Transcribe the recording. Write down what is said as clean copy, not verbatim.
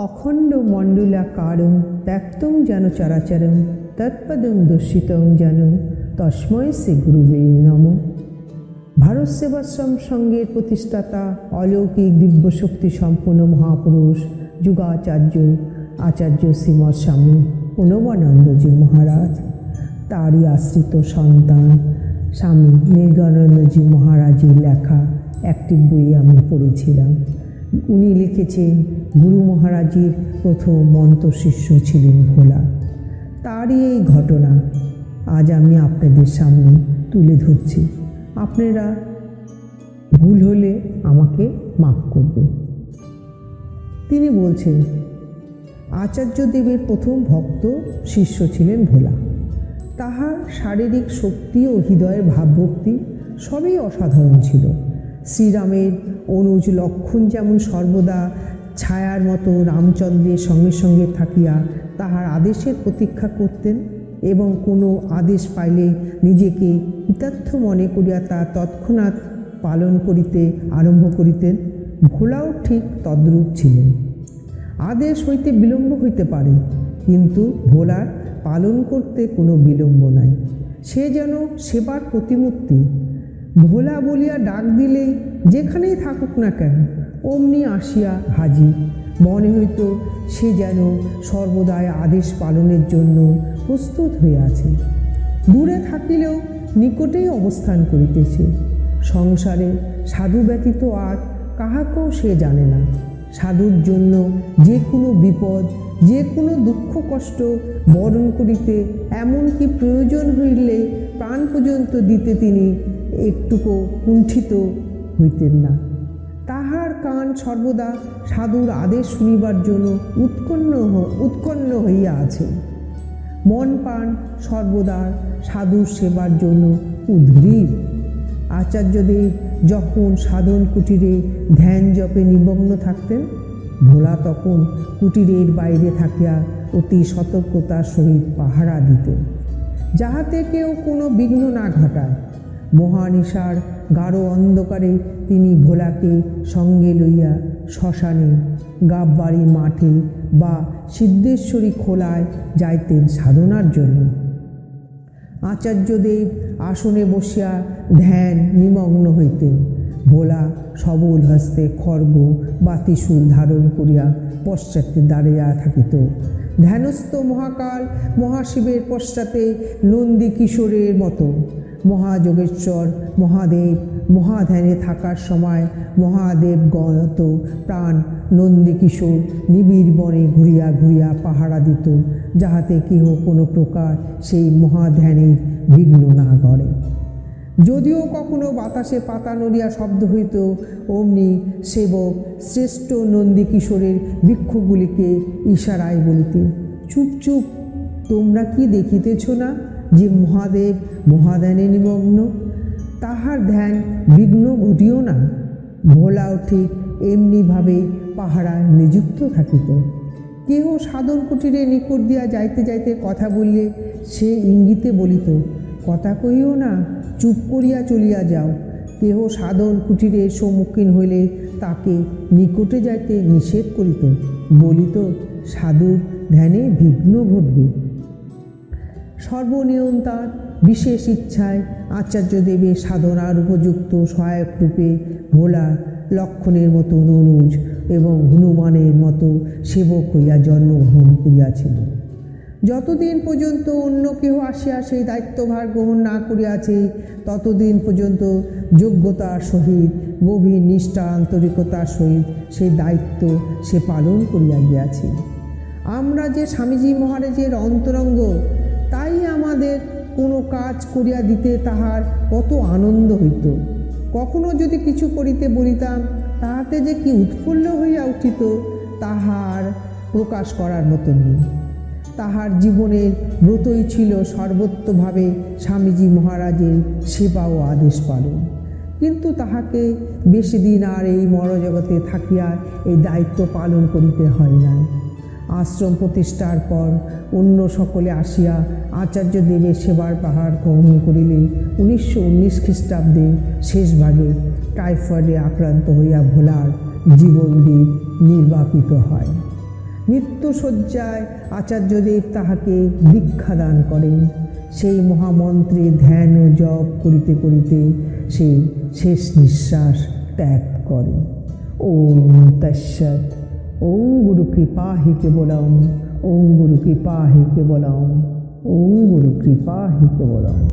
অখণ্ড মণ্ডলাকারং ব্যক্তং যেন চরাচরং তৎপদং দর্শিতং যেন তস্মৈ শ্রী গুরুবে নমঃ। ভারত সেবাশ্রম সংঘের প্রতিষ্ঠাতা অলৌকিক দিব্যশক্তি সম্পন্ন মহাপুরুষ যুগাচার্য আচার্য শ্রীমৎ স্বামী প্রণবানন্দজি মহারাজ, তারই আশ্রিত সন্তান স্বামী নির্গণানন্দজি মহারাজের লেখা একটি বই আমি পড়েছিলাম। উনি লিখেছেন গুরু মহারাজের প্রথম মন্ত্র শিষ্য ছিলেন ভোলা। তারই এই ঘটনা আজ আমি আপনাদের সামনে তুলে ধরছি। আপনারা ভুল হলে আমাকে মাফ করবেন। তিনি বলছেন, আচার্যদেবের প্রথম ভক্ত শিষ্য ছিলেন ভোলা। তাহার শারীরিক শক্তি ও হৃদয়ের ভাবভক্তি সবই অসাধারণ ছিল। শ্রীরামের অনুজ লক্ষণ যেমন সর্বদা ছায়ার মতো রামচন্দ্রের সঙ্গে সঙ্গে থাকিয়া তাহার আদেশের প্রতীক্ষা করতেন এবং কোনো আদেশ পাইলে নিজেকে কৃতার্থ মনে করিয়া তা তৎক্ষণাৎ পালন করিতে আরম্ভ করিতেন, ভোলাও ঠিক তদ্রূপ ছিলেন। আদেশ হইতে বিলম্ব হইতে পারে, কিন্তু ভোলার পালন করতে কোনো বিলম্ব নাই। সে যেন সেবার প্রতিমূর্তি। ভোলা বলিয়া ডাক দিলেই যেখানেই থাকুক না কেন অমনি আসিয়া হাজির। মনে হইত সে যেন সর্বদাই আদেশ পালনের জন্য প্রস্তুত হয়ে আছে। দূরে থাকিলেও নিকটেই অবস্থান করিতেছে। সংসারে সাধু ব্যতীত আর কাহাকেও সে জানে না। সাধুর জন্য যে কোনো বিপদ, যে কোনো দুঃখ কষ্ট বরণ করিতে, এমনকি প্রয়োজন হইলে প্রাণ পর্যন্ত দিতে তিনি একটুকু কুণ্ঠিত হইতেন না। তাহার কান সর্বদা সাধুর আদেশ শুনিবার জন্য উৎকণ্ঠ হইয়া আছে। মন প্রাণ সর্বদা সাধুর সেবার জন্য উদ্গ্রীব। আচার্যদেব যখন সাধন কুটিরে ধ্যান জপে নিমগ্ন থাকতেন, ভোলা তখন কুটিরের বাইরে থাকিয়া অতি সতর্কতার সহিত পাহারা দিতেন, যাহাতে কেউ কোনো বিঘ্ন না ঘটায়। মহানিশার গাঢ় অন্ধকারে তিনি ভোলাকে সঙ্গে লইয়া শ্মশানে, গাববাড়ি মাঠে বা সিদ্ধেশ্বরী খোলায় যাইতেন সাধনার জন্য। আচার্যদেব আসনে বসিয়া ধ্যান নিমগ্ন হইতেন। ভোলা সবল হস্তে খড়গ বা ত্রিশূল ধারণ করিয়া পশ্চাতে দাঁড়িয়া থাকিত। ধ্যানস্থ মহাকাল মহাশিবের পশ্চাতে নন্দী কিশোরের মতো মহাযোগেশ্বর মহাদেব মহাধ্যানে থাকার সময় মহাদেবগত প্রাণ নন্দীকিশোর নিবিড় বনে ঘুরিয়া ঘুরিয়া পাহারা দিত, যাহাতে কেহ কোনো প্রকার সেই মহাধ্যানের বিঘ্ন না করে। যদিও কখনো বাতাসে পাতা নড়িয়া শব্দ হইত, অমনি সেবক শ্রেষ্ঠ নন্দীকিশোরের বৃক্ষগুলিকে ইশারায় বলিতে, চুপ চুপ, তোমরা কি দেখিতেছ না যে মহাদেব মহাধ্যানে নিমগ্ন? তাহার ধ্যান বিঘ্ন ঘটিও না। ভোলাও ঠিক এমনিভাবে পাহারায় নিযুক্ত থাকিত। কেহ সাধন কুটিরে নিকট দিয়া যাইতে যাইতে কথা বললে সে ইঙ্গিতে বলিত, কথা কহিও না, চুপ করিয়া চলিয়া যাও। কেহ সাধন কুটিরের সম্মুখীন হইলে তাকে নিকটে যাইতে নিষেধ করিত, বলিত সাধুর ধ্যানে বিঘ্ন ঘটবে। সর্বনিয়ন্তার বিশেষ ইচ্ছায় আচার্যদেবের সাধনার উপযুক্ত সহায়ক রূপে ভোলা লক্ষণের মতো অনুজ এবং হনুমানের মতো সেবক হইয়া জন্মগ্রহণ করিয়াছিল। যতদিন পর্যন্ত অন্য কেহ আসিয়া সেই দায়িত্বভার গ্রহণ না করিয়াছে, ততদিন পর্যন্ত যোগ্যতার সহিত গভীর নিষ্ঠা আন্তরিকতার সহিত সেই দায়িত্ব সে পালন করিয়া গিয়াছে। আমরা যে স্বামীজি মহারাজের অন্তরঙ্গ, তাই আমাদের কোনো কাজ করিয়া দিতে তাহার কত আনন্দ হইত। কখনো যদি কিছু করিতে বলিতাম, তাহাতে যে কি উৎফুল্ল হইয়া উঠিত তাহার প্রকাশ করার মতন নেই। তাহার জীবনের ব্রতই ছিল সর্বত্রভাবে স্বামীজি মহারাজের সেবা ও আদেশ পালন। কিন্তু তাহাকে বেশি দিন আর এই মরজগতে থাকিয়া এই দায়িত্ব পালন করিতে হয় নাই। আশ্রম প্রতিষ্ঠার পর অন্য সকলে আসিয়া আচার্যদেবের সেবার পাহাড় গ্রহণ করিলে 1919 খ্রিস্টাব্দে শেষ ভাগে টাইফয়েডে আক্রান্ত হইয়া ভোলার জীবনদীপ নির্বাপিত হয়। মৃত্যুশয্যায় আচার্যদেব তাহাকে দীক্ষা দান করেন। সেই মহামন্ত্রে ধ্যান ও জপ করিতে করিতে সে শেষ নিঃশ্বাস ত্যাগ করে। ওম তৎসৎ। ওম গুরু কৃপা হি কেবলম। ওম গুরু কৃপা হি কেবলম। ওম গুরু কৃপা হি কেবলম।